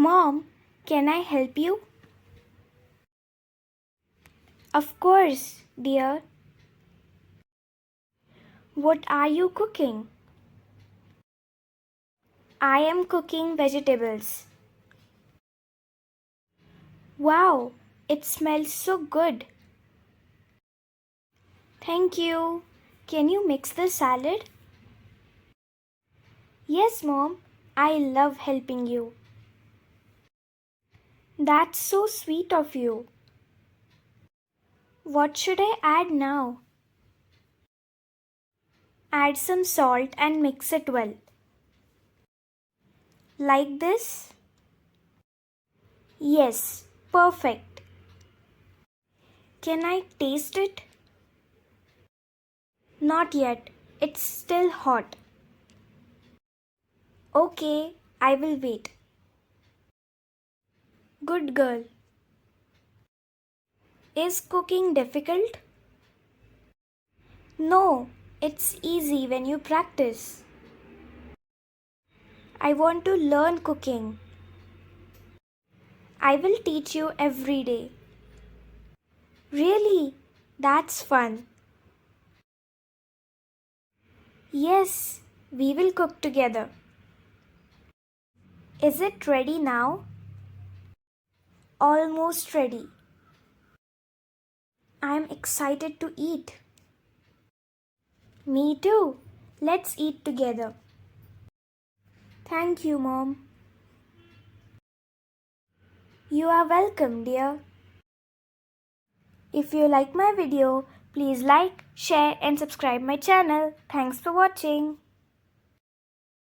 Mom, can I help you? Of course, dear. What are you cooking? I am cooking vegetables. Wow, it smells so good. Thank you. Can you mix the salad? Yes, Mom. I love helping you. That's so sweet of you. What should I add now? Add some salt and mix it well. Like this? Yes, perfect. Can I taste it? Not yet. It's still hot. Okay, I will wait. Good girl. Is cooking difficult? No, it's easy when you practice. I want to learn cooking. I will teach you every day. Really? That's fun. Yes, we will cook together. Is it ready now? Almost ready. I'm excited to eat. Me too. Let's eat together. Thank you, Mom. You are welcome, dear. If you like my video, please like, share and subscribe my channel. Thanks for watching.